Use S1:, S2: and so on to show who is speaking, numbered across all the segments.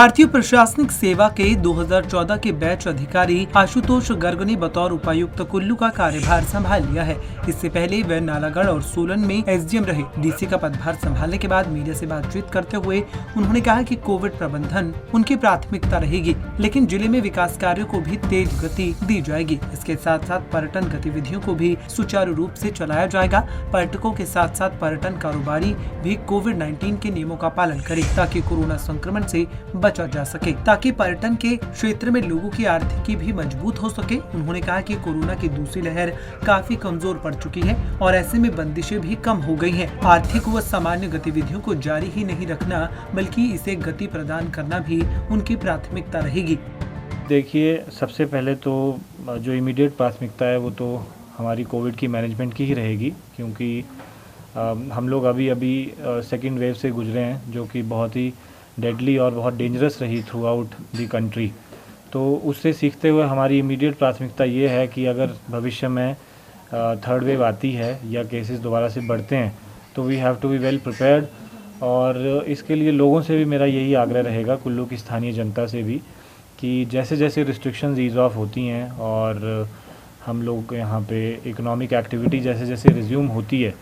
S1: भारतीय प्रशासनिक सेवा के 2014 के बैच अधिकारी आशुतोष गर्ग ने बतौर उपायुक्त कुल्लू का कार्यभार संभाल लिया है। इससे पहले वे नालागढ़ और सोलन में एसडीएम रहे। डीसी का पदभार संभालने के बाद मीडिया से बातचीत करते हुए उन्होंने कहा कि कोविड प्रबंधन उनकी प्राथमिकता रहेगी, लेकिन जिले में विकास कार्यों को भी तेज गति दी जाएगी। इसके साथ साथ पर्यटन गतिविधियों को भी सुचारू रूप से चलाया जाएगा। पर्यटकों के साथ साथ पर्यटन कारोबारी भी कोविड-19 के नियमों का पालन करें ताकि कोरोना संक्रमण से बचा जा सके, ताकि पर्यटन के क्षेत्र में लोगों की आर्थिकी भी मजबूत हो सके। उन्होंने कहा कि कोरोना की दूसरी लहर काफी कमजोर पड़ चुकी है और ऐसे में बंदिशें भी कम हो गई हैं। आर्थिक व सामान्य गतिविधियों को जारी ही नहीं रखना बल्कि इसे गति प्रदान करना भी उनकी प्राथमिकता रहेगी।
S2: देखिए, सबसे पहले तो जो इमीडिएट प्राथमिकता है वो तो हमारी कोविड की मैनेजमेंट की ही रहेगी, क्योंकि हम लोग अभी सेकेंड वेव से गुजरे हैं जो कि बहुत ही डेडली और बहुत डेंजरस रही थ्रू आउट दी कंट्री। तो उससे सीखते हुए हमारी इमीडिएट प्राथमिकता ये है कि अगर भविष्य में थर्ड वेव आती है या केसेस दोबारा से बढ़ते हैं तो we have to be well prepared. और इसके लिए लोगों से भी मेरा यही आग्रह रहेगा, कुल्लू की स्थानीय जनता से भी, कि जैसे जैसे रिस्ट्रिक्शंस ईज़ ऑफ होती हैं और हम लोग यहाँ पे इकोनॉमिक एक्टिविटी जैसे जैसे रिज्यूम होती है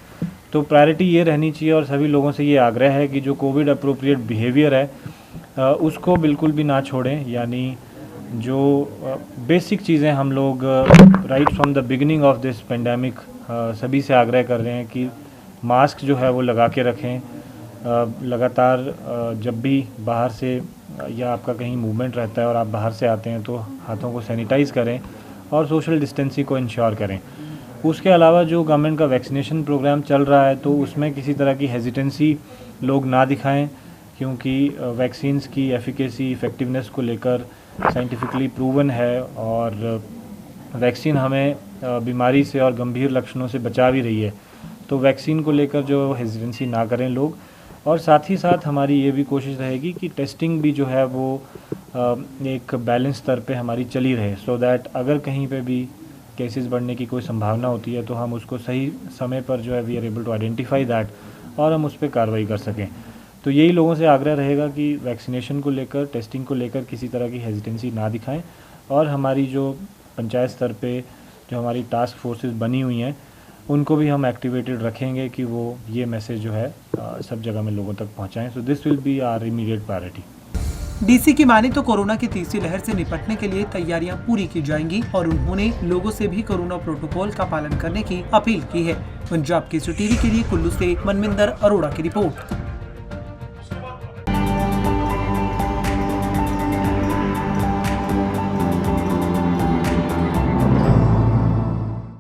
S2: तो प्रायोरिटी ये रहनी चाहिए। और सभी लोगों से ये आग्रह है कि जो कोविड अप्रोप्रिएट बिहेवियर है उसको बिल्कुल भी ना छोड़ें। यानी जो बेसिक चीज़ें हम लोग right from the beginning of this pandemic सभी से आग्रह कर रहे हैं कि मास्क जो है वो लगा के रखें। लगातार जब भी बाहर से या आपका कहीं मूवमेंट रहता है और आप बाहर से आते हैं तो हाथों को सैनिटाइज़ करें और सोशल डिस्टेंसिंग को इंश्योर करें। उसके अलावा जो गवर्नमेंट का वैक्सीनेशन प्रोग्राम चल रहा है तो उसमें किसी तरह की हेजिटेंसी लोग ना दिखाएं, क्योंकि वैक्सीन्स की एफिकेसी इफ़ेक्टिवनेस को लेकर साइंटिफिकली प्रूवन है और वैक्सीन हमें बीमारी से और गंभीर लक्षणों से बचा भी रही है। तो वैक्सीन को लेकर जो हेजिटेंसी ना करें लोग। और साथ ही साथ हमारी ये भी कोशिश रहेगी कि टेस्टिंग भी जो है वो एक बैलेंस स्तर पे हमारी चली रहे, सो दैट अगर कहीं पे भी केसेस बढ़ने की कोई संभावना होती है तो हम उसको सही समय पर जो है we are able to identify that और हम उस पर कार्रवाई कर सकें। तो यही लोगों से आग्रह रहेगा कि वैक्सीनेशन को लेकर, टेस्टिंग को लेकर किसी तरह की हेजिटेंसी ना दिखाएं। और हमारी जो पंचायत स्तर पे जो हमारी टास्क फोर्सेस बनी हुई हैं उनको भी हम एक्टिवेटेड रखेंगे कि वो ये मैसेज जो है सब जगह में लोगों तक पहुँचाएँ। So this will be our immediate priority.
S1: DC की माने तो कोरोना की तीसरी लहर से निपटने के लिए तैयारियां पूरी की जाएंगी और उन्होंने लोगों से भी कोरोना प्रोटोकॉल का पालन करने की अपील की है। पंजाब केसरी टीवी के लिए कुल्लू से मनविंदर अरोड़ा की रिपोर्ट।